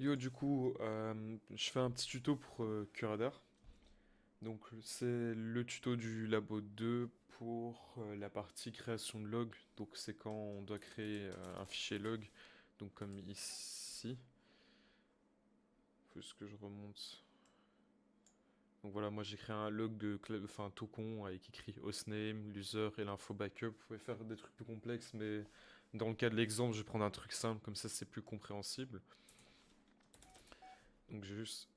Yo, du coup, je fais un petit tuto pour Curadar. Donc, c'est le tuto du Labo 2 pour la partie création de log. Donc, c'est quand on doit créer un fichier log. Donc, comme ici. Faut juste que je remonte. Donc, voilà, moi j'ai créé un log enfin, tout con avec écrit hostname, l'user et l'info backup. Vous pouvez faire des trucs plus complexes, mais dans le cas de l'exemple, je vais prendre un truc simple, comme ça c'est plus compréhensible. Donc, je vais juste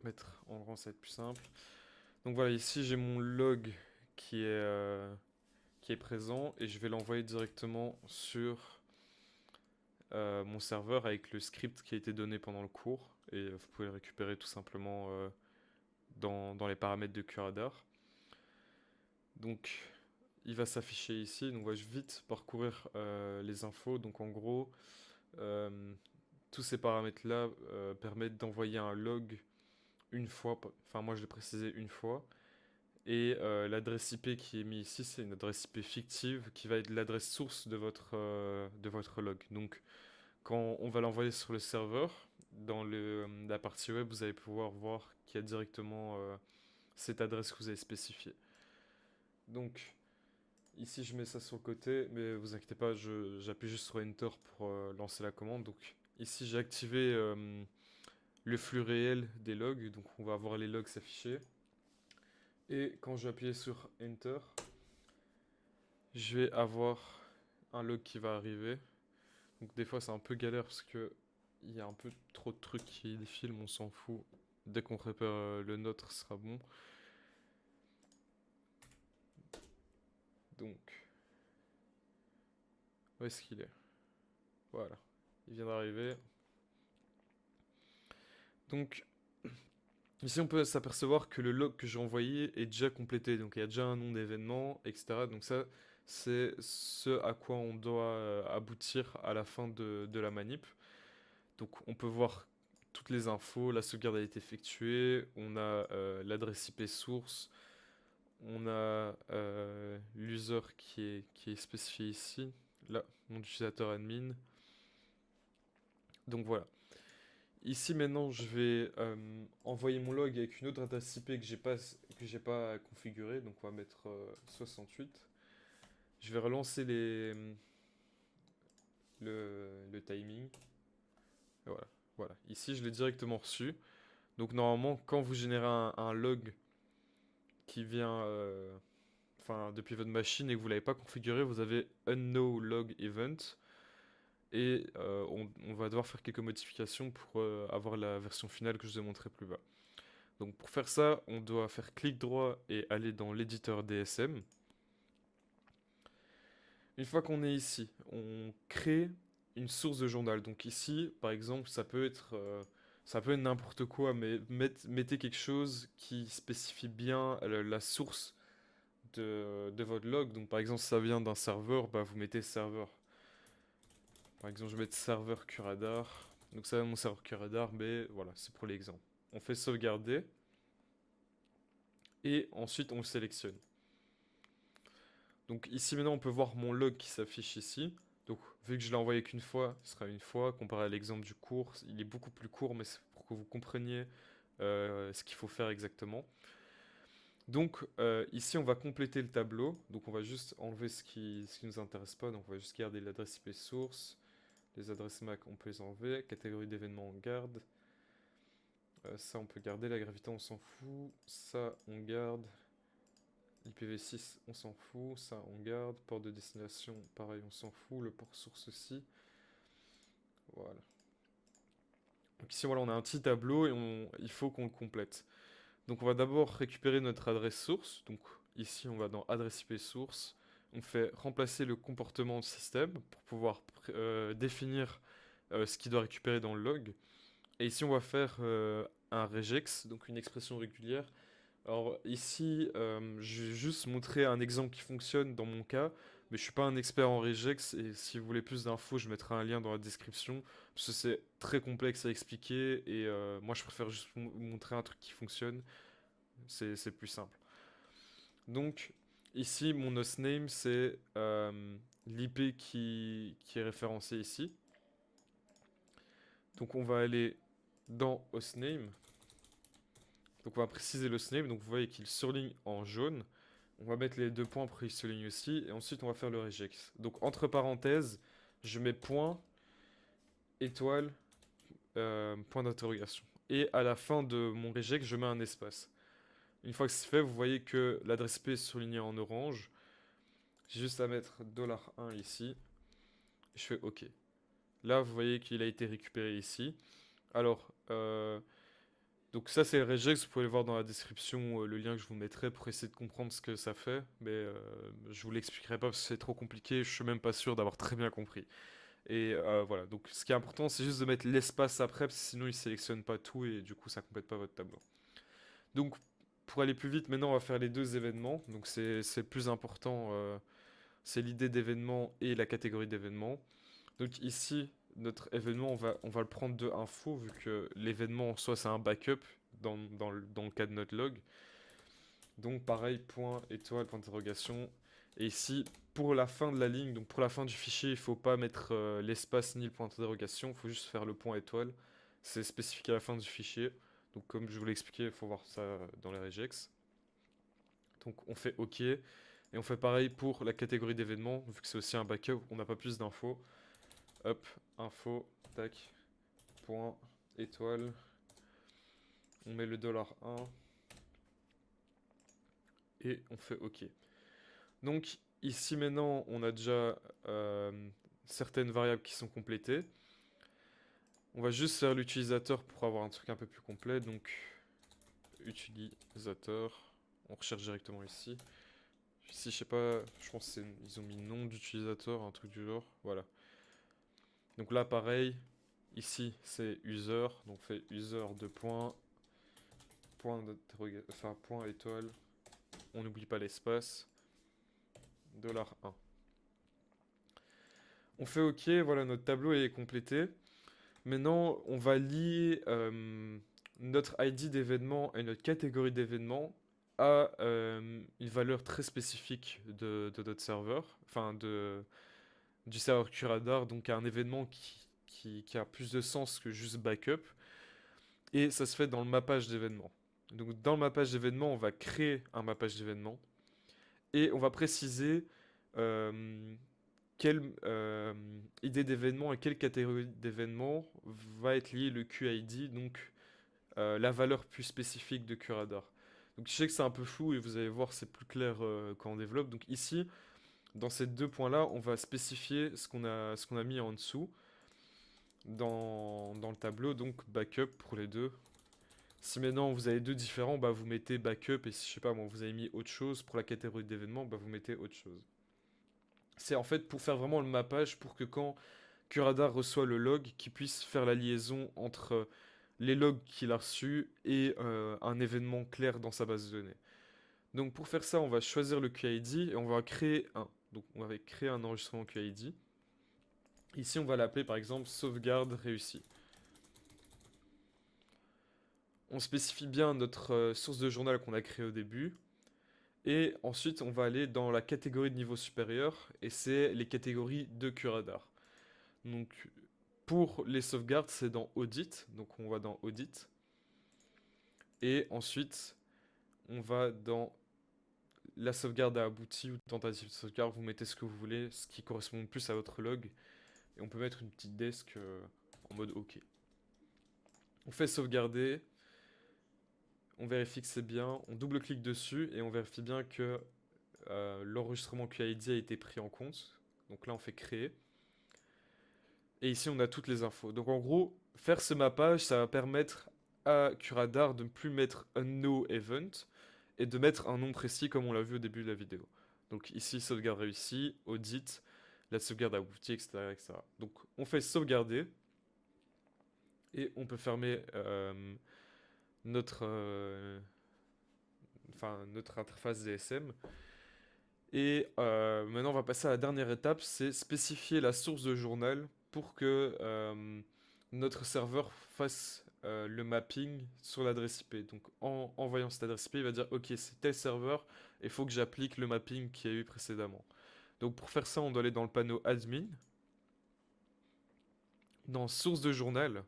mettre en grand, ça va être plus simple. Donc voilà, ici j'ai mon log qui est, euh, qui est présent et je vais l'envoyer directement sur mon serveur avec le script qui a été donné pendant le cours. Et vous pouvez le récupérer tout simplement dans les paramètres de Curadar. Donc il va s'afficher ici. Donc on va vite parcourir les infos. Donc en gros, euh, tous ces paramètres-là permettent d'envoyer un log une fois. Enfin moi je l'ai précisé une fois. Et l'adresse IP qui est mise ici, c'est une adresse IP fictive qui va être l'adresse source de votre log. Donc, quand on va l'envoyer sur le serveur, dans la partie web, vous allez pouvoir voir qu'il y a directement cette adresse que vous avez spécifiée. Donc, ici, je mets ça sur le côté, mais vous inquiétez pas, j'appuie juste sur Enter pour lancer la commande. Donc, ici, j'ai activé le flux réel des logs, donc on va voir les logs s'afficher. Et quand je vais appuyer sur Enter, je vais avoir un log qui va arriver. Donc des fois c'est un peu galère parce que il y a un peu trop de trucs qui défilent, mais on s'en fout. Dès qu'on repère le nôtre, ce sera bon. Donc, où est-ce qu'il est? Voilà, il vient d'arriver. Donc, ici on peut s'apercevoir que le log que j'ai envoyé est déjà complété. Donc il y a déjà un nom d'événement, etc. Donc ça, c'est ce à quoi on doit aboutir à la fin de la manip. Donc on peut voir toutes les infos, la sauvegarde a été effectuée, on a l'adresse IP source, on a l'user qui est spécifié ici, là, mon utilisateur admin. Donc voilà. Ici maintenant je vais envoyer mon log avec une autre adresse IP que j'ai pas configurée, donc on va mettre 68. Je vais relancer le timing. Et voilà. Voilà. Ici je l'ai directement reçu. Donc normalement, quand vous générez un log qui vient enfin, depuis votre machine et que vous ne l'avez pas configuré, vous avez unknown log event et on va devoir faire quelques modifications pour avoir la version finale que je vous ai montré plus bas. Donc pour faire ça, on doit faire clic droit et aller dans l'éditeur DSM. Une fois qu'on est ici, on crée une source de journal. Donc ici, par exemple, ça peut être n'importe quoi, mais mettez quelque chose qui spécifie bien la source de votre log. Donc par exemple, si ça vient d'un serveur, bah, vous mettez serveur. Par exemple, je vais mettre serveur Curadar. Donc ça, mon serveur Curadar, mais voilà, c'est pour l'exemple. On fait sauvegarder et ensuite on le sélectionne. Donc ici maintenant, on peut voir mon log qui s'affiche ici. Donc vu que je l'ai envoyé qu'une fois, ce sera une fois. Comparé à l'exemple du cours, il est beaucoup plus court, mais c'est pour que vous compreniez ce qu'il faut faire exactement. Donc ici, on va compléter le tableau. Donc on va juste enlever ce qui nous intéresse pas. Donc on va juste garder l'adresse IP source. Les adresses MAC, on peut les enlever. Catégorie d'événements, on garde. Ça, on peut garder. La gravité, on s'en fout. Ça, on garde. l'IPv6, on s'en fout. Ça, on garde. Port de destination, pareil, on s'en fout. Le port source aussi. Voilà. Donc ici, voilà, on a un petit tableau et il faut qu'on le complète. Donc on va d'abord récupérer notre adresse source. Donc ici, on va dans adresse IP source. On fait remplacer le comportement de système pour pouvoir définir ce qu'il doit récupérer dans le log. Et ici, on va faire un regex, donc une expression régulière. Alors ici, je vais juste montrer un exemple qui fonctionne dans mon cas, mais je suis pas un expert en regex et si vous voulez plus d'infos, je mettrai un lien dans la description parce que c'est très complexe à expliquer et moi je préfère juste vous montrer un truc qui fonctionne, c'est plus simple. Donc ici, mon hostname c'est l'IP qui est référencé ici. Donc on va aller dans hostname. Donc on va préciser l'hostname. Donc vous voyez qu'il surligne en jaune. On va mettre les 2 points pour qu'il souligne aussi. Et ensuite, on va faire le regex. Donc, entre parenthèses, je mets point, étoile, point d'interrogation. Et à la fin de mon regex, je mets un espace. Une fois que c'est fait, vous voyez que l'adresse IP est soulignée en orange. J'ai juste à mettre $1 ici. Je fais OK. Là, vous voyez qu'il a été récupéré ici. Alors, donc ça c'est le regex, vous pouvez le voir dans la description, le lien que je vous mettrai pour essayer de comprendre ce que ça fait, mais je vous l'expliquerai pas parce que c'est trop compliqué, je suis même pas sûr d'avoir très bien compris. Et voilà, donc ce qui est important c'est juste de mettre l'espace après, parce que sinon il sélectionne pas tout et du coup ça complète pas votre tableau. Donc pour aller plus vite, maintenant on va faire les 2 événements, donc c'est plus important, c'est l'idée d'événement et la catégorie d'événement. Donc ici, notre événement, on va le prendre de info, vu que l'événement en soi, c'est un backup dans le cas de notre log. Donc pareil, point, étoile, point d'interrogation. Et ici, pour la fin de la ligne, donc pour la fin du fichier, il ne faut pas mettre l'espace ni le point d'interrogation, il faut juste faire le point étoile. C'est spécifique à la fin du fichier. Donc comme je vous l'ai expliqué, il faut voir ça dans les regex. Donc on fait OK. Et on fait pareil pour la catégorie d'événements, vu que c'est aussi un backup, on n'a pas plus d'infos. Hop, info, tac, point, étoile. On met le $1 et on fait OK. Donc ici maintenant, on a déjà certaines variables qui sont complétées. On va juste faire l'utilisateur pour avoir un truc un peu plus complet. Donc utilisateur, on recherche directement ici. Ici, je sais pas, je pense qu'ils ont mis nom d'utilisateur, un truc du genre. Voilà. Donc là, pareil, ici c'est user, donc on fait user de point, enfin point étoile, on n'oublie pas l'espace, $1. On fait OK, voilà, notre tableau est complété. Maintenant, on va lier notre ID d'événement et notre catégorie d'événement à une valeur très spécifique de notre serveur, enfin du serveur Curadar, donc à un événement qui a plus de sens que juste backup. Et ça se fait dans le mappage d'événements. Donc dans le mappage d'événements, on va créer un mappage d'événements et on va préciser quelle idée d'événement et quelle catégorie d'événement va être liée le QID, donc la valeur plus spécifique de Curadar. Donc je sais que c'est un peu flou et vous allez voir c'est plus clair quand on développe. Donc ici, dans ces 2 points-là, on va spécifier ce qu'on a mis en dessous dans le tableau, donc backup pour les deux. Si maintenant vous avez 2 différents, bah vous mettez backup, et si je sais pas moi vous avez mis autre chose pour la catégorie d'événement, bah vous mettez autre chose. C'est en fait pour faire vraiment le mappage pour que quand Curadar reçoit le log, qu'il puisse faire la liaison entre les logs qu'il a reçus et un événement clair dans sa base de données. Donc pour faire ça, on va choisir le QID et on va créer un. Donc on va créer un enregistrement QID. Ici, on va l'appeler par exemple sauvegarde réussie. On spécifie bien notre source de journal qu'on a créée au début. Et ensuite, on va aller dans la catégorie de niveau supérieur, et c'est les catégories de Curadar. Donc, pour les sauvegardes, c'est dans Audit, donc on va dans Audit. Et ensuite, on va dans la sauvegarde a abouti ou tentative de sauvegarde, vous mettez ce que vous voulez, ce qui correspond le plus à votre log. Et on peut mettre une petite desk en mode OK. On fait sauvegarder. On vérifie que c'est bien, on double-clique dessus et on vérifie bien que l'enregistrement QID a été pris en compte. Donc là, on fait créer. Et ici, on a toutes les infos. Donc en gros, faire ce mappage, ça va permettre à Curadar de ne plus mettre un no event et de mettre un nom précis comme on l'a vu au début de la vidéo. Donc ici, sauvegarde réussie, audit, la sauvegarde aboutie, etc., etc. Donc on fait sauvegarder et on peut fermer notre, notre interface DSM. Et maintenant, on va passer à la dernière étape, c'est spécifier la source de journal pour que notre serveur fasse le mapping sur l'adresse IP. Donc, en voyant cette adresse IP, il va dire « Ok, c'est tel serveur, il faut que j'applique le mapping qu'il y a eu précédemment. » Donc, pour faire ça, on doit aller dans le panneau Admin, dans Source de journal.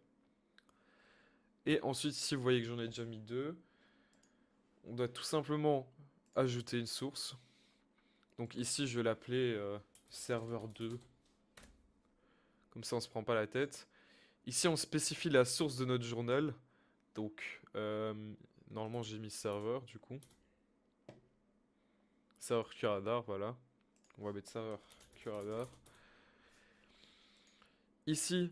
Et ensuite, ici, vous voyez que j'en ai déjà mis deux. On doit tout simplement ajouter une source. Donc ici, je vais l'appeler serveur 2. Comme ça, on se prend pas la tête. Ici, on spécifie la source de notre journal. Donc, normalement, j'ai mis serveur, du coup. Serveur Curadar, voilà. On va mettre serveur Curadar. Ici,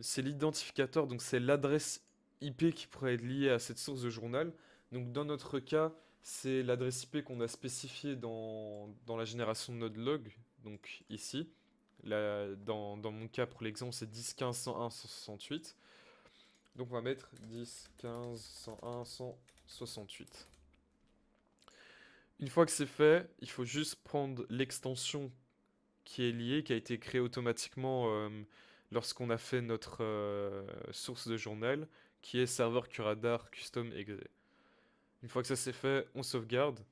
c'est l'identificateur, donc c'est l'adresse IP qui pourrait être liée à cette source de journal. Donc dans notre cas, c'est l'adresse IP qu'on a spécifiée dans la génération de notre log, donc ici. Là, dans mon cas, pour l'exemple, c'est 10.15.101.168. Donc on va mettre 10.15.101.168. Une fois que c'est fait, il faut juste prendre l'extension qui est liée, qui a été créée automatiquement lorsqu'on a fait notre source de journal, qui est serveur curadar custom exe. Une fois que ça c'est fait, on sauvegarde,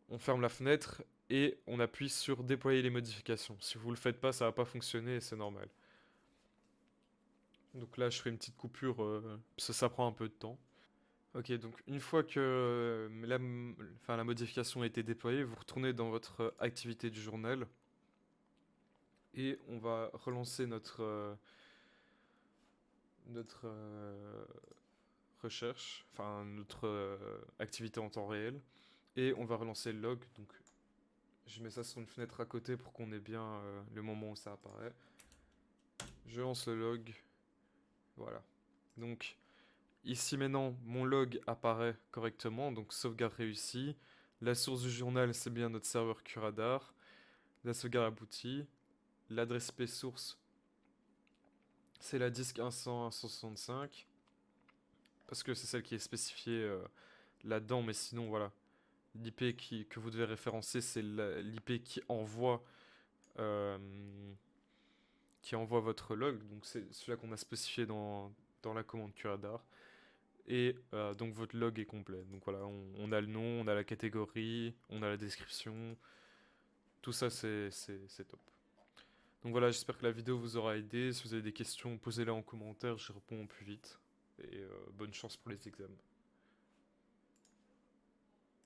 on ferme la fenêtre et on appuie sur déployer les modifications. Si vous le faites pas, ça va pas fonctionner et c'est normal. Donc là, je ferai une petite coupure, parce que ça prend un peu de temps. Ok, donc une fois que la modification a été déployée, vous retournez dans votre activité du journal et on va relancer notre recherche, enfin notre activité en temps réel, et on va relancer le log. Donc je mets ça sur une fenêtre à côté pour qu'on ait bien le moment où ça apparaît. Je lance le log, voilà. Donc ici maintenant mon log apparaît correctement, donc sauvegarde réussie. La source du journal c'est bien notre serveur Curadar. La sauvegarde aboutie. L'adresse IP source c'est la disque 100.165 parce que c'est celle qui est spécifiée là-dedans, mais sinon voilà. L'IP que vous devez référencer, c'est l'IP euh, qui envoie votre log. Donc c'est celui-là qu'on a spécifié dans la commande curadar. Et donc votre log est complet. Donc voilà, on a le nom, on a la catégorie, on a la description. Tout ça, c'est top. Donc voilà, j'espère que la vidéo vous aura aidé. Si vous avez des questions, posez-les en commentaire, je réponds au plus vite. Et bonne chance pour les examens.